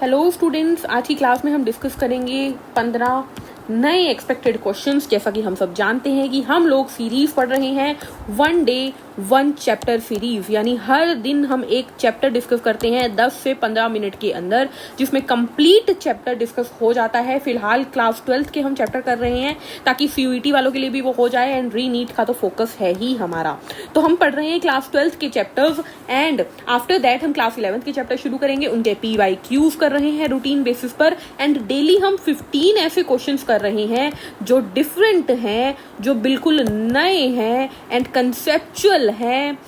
Hello students, आज की class में हम डिस्कस करेंगे 15 नए एक्सपेक्टेड क्वेश्चंस। जैसा कि हम सब जानते हैं कि हम लोग सीरीज पढ़ रहे हैं 1 डे 1 चैप्टर सीरीज, यानी हर दिन हम एक चैप्टर डिस्कस करते हैं 10 से 15 मिनट के अंदर, जिसमें कंप्लीट चैप्टर डिस्कस हो जाता है। फिलहाल क्लास 12th के हम चैप्टर कर रहे हैं ताकि CUET वालों के लिए भी वो हो जाए, एंड री नीट का तो फोकस है ही हमारा। तो हम पढ़ रहे हैं क्लास 12th के चैप्टर्स, एंड आफ्टर दैट हम क्लास 11th के चैप्टर शुरू करेंगे। उनके PYQs कर रहे हैं रूटीन बेसिस पर, एंड डेली हम 15 ऐसे क्वेश्चंस कर रहे हैं जो डिफरेंट हैं, जो बिल्कुल नए हैं एंड कंसेप्चुअल हैं,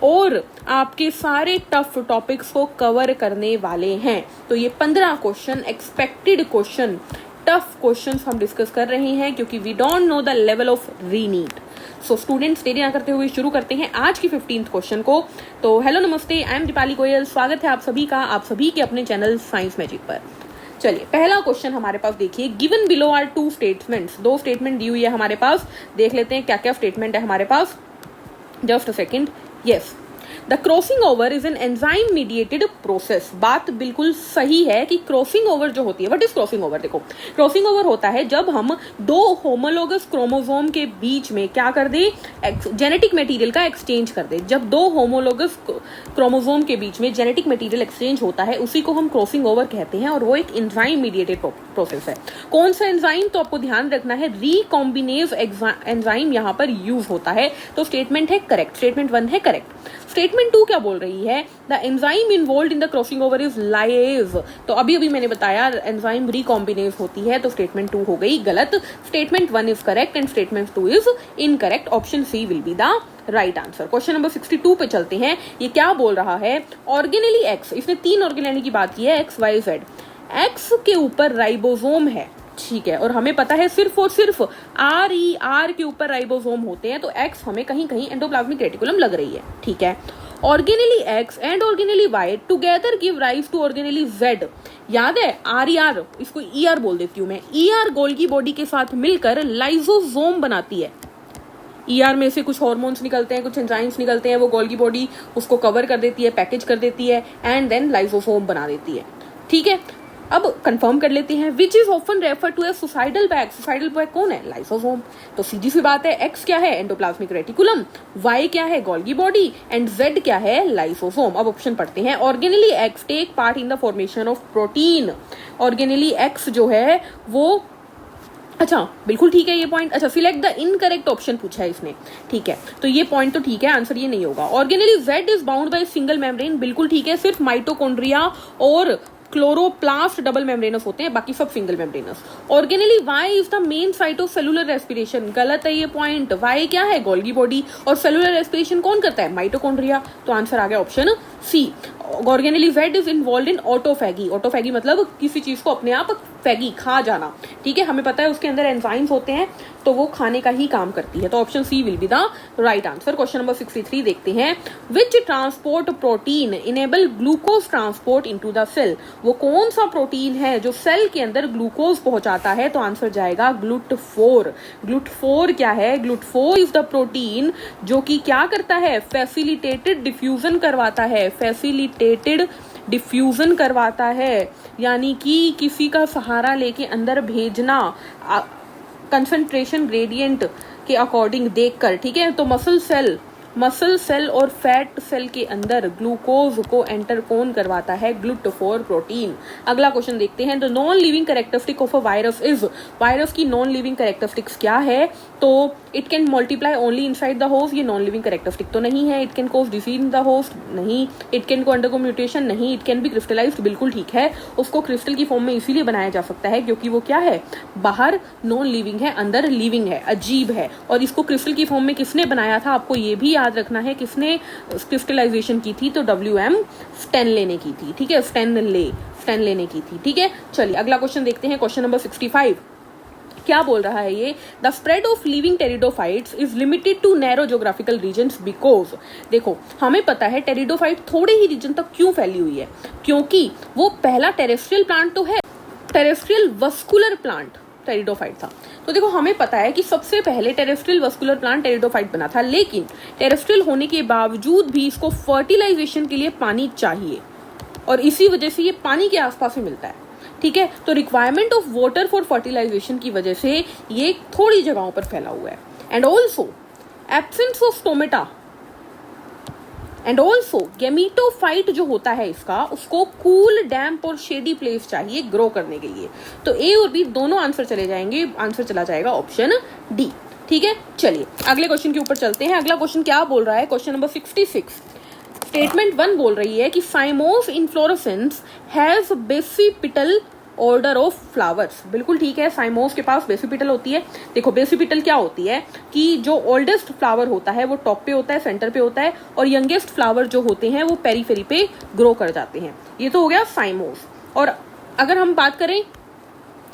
और आपके सारे टफ टॉपिक्स को कवर करने वाले हैं। तो ये 15 question expected question, tough questions हम डिस्कस कर रहे हैं, क्योंकि we don't know the level of re NEET. So students, देरी ना करते हुए शुरू करते हैं आज की 15th क्वेश्चन को। तो हेलो नमस्ते, आई एम दीपाली गोयल। स्वागत है आप सभी का, आप सभी के अपने चैनल साइंस मैजिक पर। चलिए, पहला क्वेश्चन हमारे पास देखिए, given below are 2 statements. 2 statement दी हुई है हमारे पास, देख लेते हैं क्या क्या स्टेटमेंट है हमारे पास। Just a second. Yes, the crossing over is an enzyme mediated process. बात बिल्कुल सही है कि क्रॉसिंग ओवर जो होती है, व्हाट इज क्रॉसिंग ओवर? देखो, क्रॉसिंग ओवर होता है जब हम 2 होमोलोगस क्रोमोसोम के बीच में क्या कर दे, जेनेटिक मटेरियल का एक्सचेंज कर दे। जब 2 होमोलोगस क्रोमोसोम के बीच में जेनेटिक मटेरियल एक्सचेंज होता है, उसी को हम क्रॉसिंग ओवर कहते हैं, और वो एक एंजाइम मीडिएटेड प्रोसेस है। कौन सा एंजाइम? तो आपको ध्यान रखना है, रिकॉम्बिनेज एंजाइम यहाँ पर यूज होता है। तो स्टेटमेंट है करेक्ट, स्टेटमेंट 1 है करेक्ट। स्टेटमेंट 2 क्या बोल रही है? The enzyme involved in the crossing over is lies. तो अभी मैंने बताया एंजाइम रिकॉम्बिनेज होती है, तो स्टेटमेंट 2 हो गई गलत। Statement 1 is correct and statement 2 is incorrect. Option C will be the right answer. Question number 62 पे चलते हैं। ये क्या बोल रहा है? ऑर्गेनेली एक्स, इसने 3 ऑर्गेनेली की बात की है, एक्स वाई जेड। एक्स के ऊपर राइबोसोम है, ठीक है, और हमें पता है सिर्फ और सिर्फ RER के ऊपर राइबोसोम होते हैं, तो एक्स हमें कहीं कहीं एंडोप्लाज्मिक रेटिकुलम लग रही है, ठीक है। Organelle X and organelle Y together give rise to organelle Z. याद है RER, इसको ER बोल देती हूँ मैं। ER गोल्गी बॉडी के साथ मिलकर लाइसोसोम बनाती है। ER में से कुछ हार्मोन्स निकलते हैं, कुछ एंजाइम्स निकलते हैं, वो गोल्गी बॉडी उसको कवर कर देती है, पैकेज कर देती है, एंड देन लाइसोसोम बना देती है, ठीक है। अब कंफर्म कर लेते हैं, which is often refer to a suicidal bag. Suicidal bag कौन है? लाइसोसोम। तो सीधी सी बात है, एक्स क्या है? Endoplasmic reticulum. वाई क्या है? Golgi body. एंड जेड क्या है? लाइसोसोम। अब ऑप्शन पढ़ते हैं। Organelle X take part in the formation of protein. Organelle X जो है वो, अच्छा बिल्कुल ठीक है ये पॉइंट। अच्छा, सिलेक्ट द इनकरेक्ट ऑप्शन पूछा है इसने, ठीक है, तो ये पॉइंट तो ठीक है, आंसर ये नहीं होगा। Organelle Z is bound by single membrane, बिल्कुल ठीक है, सिर्फ माइटोकॉन्ड्रिया और क्लोरोप्लास्ट डबल मेम्ब्रेनस होते हैं, बाकी सब single membranous. Organelle Y is the main site of cellular respiration, गलत है ये पॉइंट। वाई क्या है? गोल्गी बॉडी, और सेलुलर रेस्पिरेशन कौन करता है? माइटोकॉन्ड्रिया। तो आंसर आ गया option C. Organelle Z is involve in autophagy. Autophagy मतलब किसी चीज को अपने आप फैगी, खा जाना, ठीक है। हमें पता है उसके अंदर एंजाइम्स होते हैं, तो वो खाने का ही काम करती है, तो option C will be the right answer. Question number 63 देखते हैं। Which transport protein enable glucose transport into the cell. वो कौन सा प्रोटीन है जो सेल के अंदर ग्लूकोज पहुंचाता है? तो आंसर जाएगा GLUT4। GLUT4 क्या है? GLUT4 इज द प्रोटीन जो कि क्या करता है? फैसिलिटेटेड डिफ्यूजन करवाता है, फैसिलिटेटेड डिफ्यूजन करवाता है, यानी कि किसी का सहारा लेके अंदर भेजना, कंसंट्रेशन ग्रेडियंट के अकॉर्डिंग देखकर, ठीक है। तो मसल सेल और फैट सेल के अंदर ग्लूकोज को एंटर कौन करवाता है? GLUT4 protein. अगला क्वेश्चन देखते हैं। The non living characteristic of a virus is. Virus की नॉन लिविंग कैरेक्टरिस्टिक्स क्या है? तो it can multiply only inside the host, ये नॉन लिविंग कैरेक्टरिस्टिक तो नहीं है। It can cause disease in the host, नहीं। इट कैन को अंडरगो म्यूटेशन, नहीं। इट कैन बी क्रिस्टलाइज्ड, बिल्कुल ठीक है। उसको क्रिस्टल की फॉर्म में इसीलिए बनाया जा सकता है क्योंकि वो क्या है? बाहर नॉन लिविंग है, अंदर लिविंग है, अजीब है। और इसको क्रिस्टल की फॉर्म में किसने बनाया था? आपको ये भी याद रखना है किसने क्रिस्टलाइजेशन की थी, तो WM स्टैनले ने की थी, ठीक है। स्टैनले ने की थी, ठीक है। चलिए अगला क्वेश्चन देखते हैं। क्वेश्चन नंबर 65 क्या बोल रहा है ये? The spread of living pteridophytes is limited to narrow geographical regions because. देखो, हमें पता है टेरिडोफाइट थोड़े ही रीजन तक क्यों फैली हुई है, क्योंकि वो पहला टेरेस्ट्रियल प्लांट तो है, टेरेस्ट्रियल वस्कुलर प्लांट टेरिडोफाइट था। तो देखो, हमें पता है कि सबसे पहले टेरेस्ट्रियल वस्कुलर प्लांट टेरिडोफाइट बना था, लेकिन टेरेस्ट्रियल होने के बावजूद भी इसको फर्टिलाइजेशन के लिए पानी चाहिए, और इसी वजह से ये पानी के आसपास ही मिलता है, ठीक है। तो requirement of water for fertilisation की वजह से ये थोड़ी जगहों पर फैला हुआ है। And also absence of stomata and also gametophyte जो होता है इसका, उसको कूल, डैम्प और शेडी प्लेस चाहिए ग्रो करने के लिए। तो ए और बी दोनों आंसर चले जाएंगे, आंसर चला जाएगा ऑप्शन डी, ठीक है। चलिए अगले क्वेश्चन के ऊपर चलते हैं। अगला क्वेश्चन क्या बोल रहा है, क्वेश्चन नंबर 66। स्टेटमेंट 1 बोल रही है कि cymose inflorescence has basipetal order of flowers. बिल्कुल ठीक है, साइमोस के पास बेसिपिटल होती है। देखो बेसिपिटल क्या होती है कि जो ओल्डेस्ट फ्लावर होता है वो टॉप पे होता है, सेंटर पे होता है, और यंगेस्ट फ्लावर जो होते हैं वो पेरीफेरी पे ग्रो कर जाते हैं। ये तो हो गया साइमोस। और अगर हम बात करें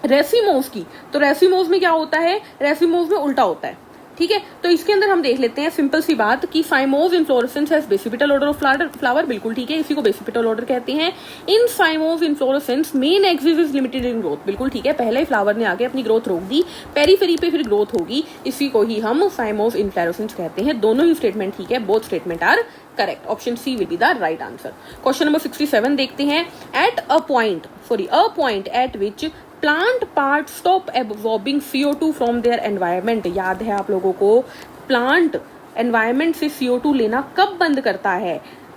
रेसिमोस की, तो रेसिमोस में क्या होता है, रेसिमोस में उल्टा होता है, ठीक है। तो इसके अंदर हम देख लेते हैं सिंपल सी बात कि cymose inflorescence has basipetal order of flower, बिल्कुल ठीक है, इसी को बेसिपिटल ऑर्डर कहते हैं। In cymose inflorescence main axis is limited in growth, बिल्कुल ठीक है, पहले ही फ्लावर ने आगे अपनी ग्रोथ रोक दी, पेरीफेरी पे फिर ग्रोथ होगी, इसी को ही हम साइमोस इन्फ्लोरेसेंस कहते हैं। दोनों ही स्टेटमेंट ठीक है, both statement are correct. Option C will be the right answer. Question number 67 देखते हैं। A point at which plant part stop absorbing CO2 from their environment. याद है आप लोगों को, प्लांट एनवायरमेंट से CO2 लेना कब बंद करता है,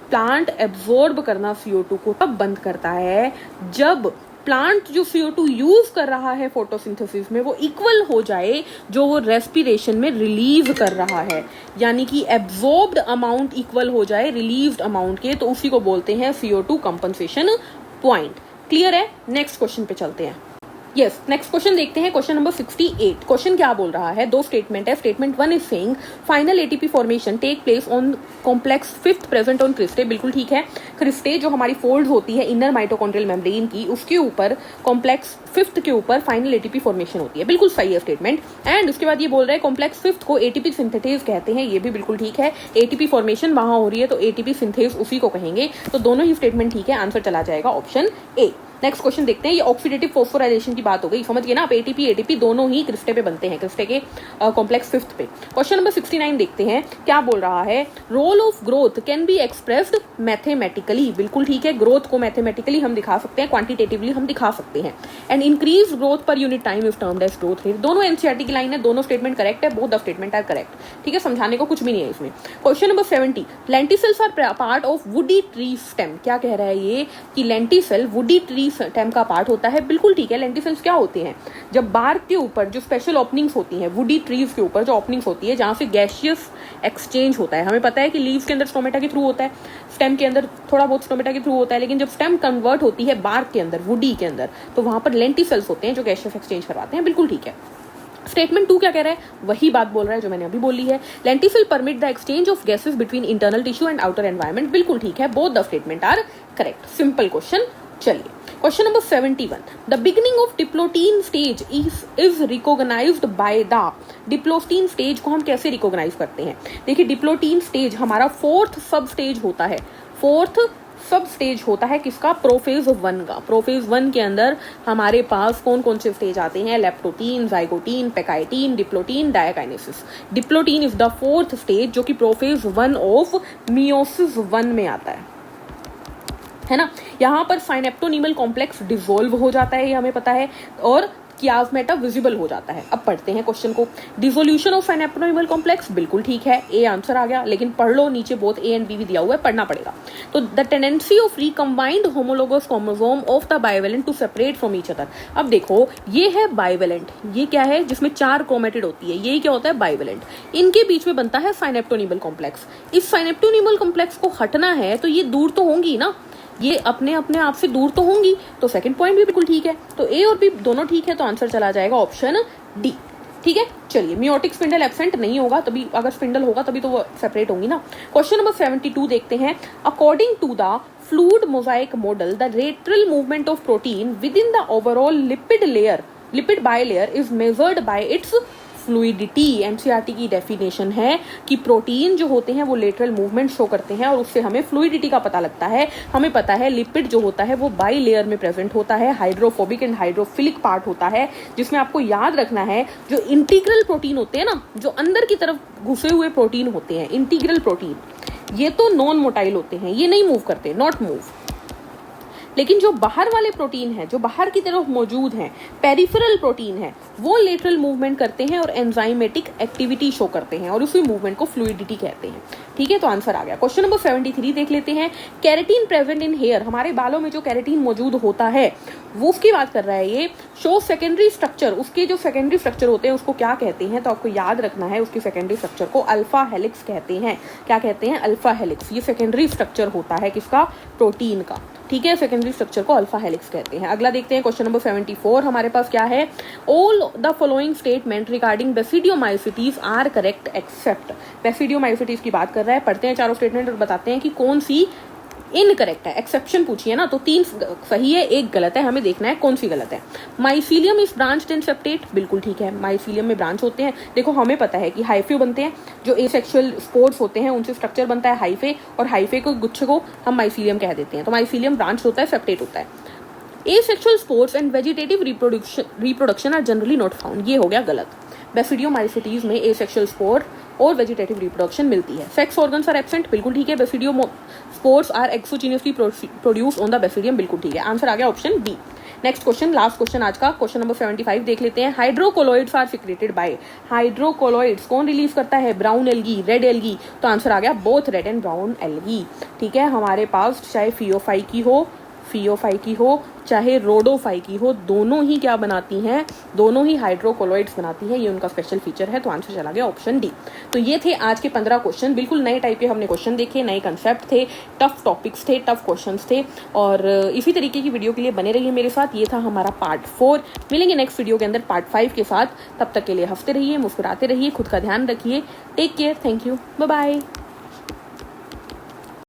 प्लांट एब्जॉर्ब करना CO2 को तब बंद करता है जब प्लांट जो CO2 यूज कर रहा है फोटोसिंथेसिस में वो इक्वल हो जाए जो वो रेस्पिरेशन में रिलीज कर रहा है, यानी कि एब्जॉर्ब्ड अमाउंट इक्वल हो जाए रिलीव्ड अमाउंट के, तो उसी को बोलते हैं CO2 कंपनसेशन पॉइंट। क्लियर है। नेक्स्ट क्वेश्चन पे चलते हैं। यस, नेक्स्ट क्वेश्चन देखते हैं। Question number 68। क्वेश्चन क्या बोल रहा है, दो स्टेटमेंट है। Statement 1 is saying final ATP formation take place on complex 5th present on cristae. बिल्कुल ठीक है, क्रिस्टे जो हमारी फोल्ड होती है इनर माइटोकॉन्ड्रियल मेम्ब्रेन की, उसके ऊपर कॉम्प्लेक्स 5th के ऊपर फाइनल ATP फॉर्मेशन होती है। बिल्कुल सही है स्टेटमेंट। एंड उसके बाद ये बोल रहा है कॉम्प्लेक्स 5th को ATP सिंथेटेज कहते हैं, ये भी बिल्कुल ठीक है। ATP फॉर्मेशन वहां हो रही है तो ATP सिंथेज उसी को कहेंगे। तो दोनों ही स्टेटमेंट ठीक है, आंसर चला जाएगा ऑप्शन ए। नेक्स्ट क्वेश्चन देखते हैं। ये ऑक्सीडेटिव फॉस्फोराइलेशन की बात हो गई, समझ गए ना आप। ATP दोनों ही क्रिस्टे पे बनते हैं, क्रिस्टे के कॉम्प्लेक्स 5th पे। क्वेश्चन नंबर 69 देखते हैं, क्या बोल रहा है, role of growth can be expressed mathematically. बिल्कुल ठीक है, ग्रोथ को मैथमेटिकली हम दिखा सकते हैं, क्वांटिटेटिवली हम दिखा सकते हैं। And increase growth per unit time is termed as growth rate. दोनों NCERT की लाइन है, दोनों स्टेटमेंट करेक्ट है, both the statement are correct, ठीक है, समझाने को कुछ भी नहीं है इसमें। Question number 70, lenticels are part of woody tree stem. क्या कह रहा है ये कि लेंटिसेल वुडी ट्री स्टेम का पार्ट होता है। बिल्कुल ठीक है, लेंटिसेल्स क्या होते हैं, जब बार्क के ऊपर जो स्पेशल ओपनिंग्स होती हैं, वुडी ट्रीज के ऊपर जो ओपनिंग्स होती है जहां से गैसियस एक्सचेंज होता है। हमें पता है कि लीव्स के अंदर स्टोमेटा के थ्रू होता है, स्टेम के अंदर थोड़ा बहुत स्टोमेटा के थ्रू होता है, लेकिन जब स्टेम कन्वर्ट होती है बार्क के अंदर, वुडी के अंदर, तो वहां पर लेंटिसेल्स होते हैं जो गैसियस एक्सचेंज करवाते हैं। बिल्कुल ठीक है। स्टेटमेंट 2 क्या कह रहा है, वही बात बोल रहा है जो मैंने अभी बोली है। Lenticel permit the exchange of gases between internal tissue and outer environment. बिल्कुल ठीक है, both the statement are correct. Simple question. चलिए question number 71, the beginning of diplotene stage is recognised by the. Diplotene stage को हम कैसे recognise करते हैं, देखिए डिप्लोटीन स्टेज हमारा 4th सब स्टेज होता है। 4th सब स्टेज होता है किसका, प्रोफेज 1 का। प्रोफेज 1 के अंदर हमारे पास कौन कौन से स्टेज आते हैं, leptotene, zygotene, pachytene, diplotene, diakinesis. Diplotene is the 4th stage जो कि प्रोफेज 1 ऑफ मियोसिस 1 में आता है ना। यहाँ पर साइनेप्टोनीमल कॉम्प्लेक्स डिसॉल्व हो जाता है, ये हमें पता है, और कियास्मेटा विजिबल हो जाता है। अब पढ़ते हैं क्वेश्चन को। डिसोल्यूशन ऑफ साइनेप्टोनीमल कॉम्प्लेक्स, बिल्कुल ठीक है, ए आंसर आ गया, लेकिन पढ़ लो, नीचे बोथ ए एंड बी भी दिया हुआ है, पढ़ना पड़ेगा। तो the tendency of recombined homologous chromosome of the bivalent to separate from each other. अब देखो ये है बाइवेलेंट, ये क्या है जिसमें 4 क्रोमेटिड होती है, ये क्या होता है बाइवेलेंट, इनके बीच में बनता है साइनेप्टोनीमल कॉम्प्लेक्स। इस साइनेप्टोनीमल कॉम्प्लेक्स को हटना है तो ये दूर तो होंगी ना, ये अपने आप से दूर तो होंगी, तो सेकंड पॉइंट भी बिल्कुल ठीक है। तो ए और बी दोनों ठीक है, तो आंसर चला जाएगा ऑप्शन डी, ठीक है। चलिए मियोटिक स्पिंडल एब्सेंट नहीं होगा, तभी अगर स्पिंडल होगा तभी तो वो सेपरेट होंगी ना। क्वेश्चन नंबर 72 देखते हैं। According to the fluid mosaic model the lateral movement of protein within the overall lipid bilayer is measured by its fluidity. NCERT की डेफिनेशन है कि प्रोटीन जो होते हैं वो लेटरल मूवमेंट शो करते हैं और उससे हमें फ्लूइडिटी का पता लगता है। हमें पता है लिपिड जो होता है वो बाई लेयर में प्रेजेंट होता है, हाइड्रोफोबिक एंड हाइड्रोफिलिक पार्ट होता है, जिसमें आपको याद रखना है जो इंटीग्रल प्रोटीन होते हैं ना, जो अंदर की तरफ घुसे हुए प्रोटीन होते हैं, इंटीग्रल प्रोटीन, ये तो नॉन मोटाइल होते हैं, ये नहीं मूव करते, नॉट मूव, लेकिन जो बाहर वाले प्रोटीन है, जो बाहर की तरफ मौजूद हैं, पेरिफेरल प्रोटीन है, वो लेटरल मूवमेंट करते हैं और एंजाइमेटिक एक्टिविटी शो करते हैं और उसी मूवमेंट को फ्लूइडिटी कहते हैं। ठीक है, तो आंसर आ गया। क्वेश्चन नंबर 73 देख लेते हैं। कैरेटीन प्रेजेंट इन हेयर, हमारे बालों में जो कैरेटीन मौजूद होता है वो उसकी बात कर रहा है ये। शो सेकेंडरी स्ट्रक्चर, उसके जो सेकेंडरी स्ट्रक्चर होते हैं उसको क्या कहते हैं, तो आपको याद रखना है उसकी सेकेंडरी स्ट्रक्चर को अल्फा हेलिक्स कहते हैं। क्या कहते हैं? Alpha helix. ये सेकेंडरी स्ट्रक्चर होता है किसका? प्रोटीन का। ठीक है, सेकेंडरी स्ट्रक्चर को अल्फा हेलिक्स कहते हैं। अगला देखते हैं क्वेश्चन नंबर 74 हमारे पास क्या है। All the following statement regarding basidiomycetes are correct except. Basidiomycetes की बात कर रहा है, पढ़ते हैं चारों स्टेटमेंट और बताते हैं कि कौन सी इनकरेक्ट है। एक्सेप्शन पूछिए ना, तो 3 सही है, 1 गलत है, हमें देखना है कौन सी गलत है। Mycelium is branched in septate, बिल्कुल ठीक है, माइसीलियम में ब्रांच होते हैं। देखो हमें पता है कि हाइफे बनते हैं, जो एसेक्सुअल स्पोर्स होते हैं उनसे स्ट्रक्चर बनता है हाइफे, और हाइफे को गुच्छ को हम माइसीलियम कह देते हैं। तो माइसीलियम ब्रांच होता है, सेप्टेट होता है। Asexual spores and vegetative reproduction are generally not found, ये हो गया गलत। बेसिडियोमाइसिटीज में एसेक्सुअल स्पोर और वेजिटेटिव रिप्रोडक्शन मिलती है। सेक्स ऑर्गन्स आर एब्सेंट, बिल्कुल ठीक है। Basidiospores are exogenously produced on the basidium, बिल्कुल ठीक है। आंसर आ गया option B. Next question, last question आज का, क्वेश्चन नंबर 75 देख लेते हैं। Hydrocolloids are secreted by, hydrocolloids कौन रिलीज करता है? Brown algae, red algae. तो आंसर आ गया both red and brown algae. ठीक है, हमारे पास चाहे फियोफाई की हो चाहे रोडोफाई की हो, दोनों ही क्या बनाती हैं? दोनों ही हाइड्रोकोलोइड्स बनाती हैं, ये उनका स्पेशल फीचर है। तो आंसर चला गया ऑप्शन डी। तो ये थे आज के 15 क्वेश्चन, बिल्कुल नए टाइप के हमने क्वेश्चन देखे, नए कंसेप्ट थे, टफ टॉपिक्स थे, टफ क्वेश्चंस थे, और इसी तरीके की वीडियो के लिए बने रहिए मेरे साथ। ये था हमारा पार्ट 4। मिलेंगे नेक्स्ट वीडियो के अंदर पार्ट 5 के साथ। तब तक के लिए हंसते रहिए, मुस्कुराते रहिए, खुद का ध्यान रखिए। Take care, thank you, bye bye.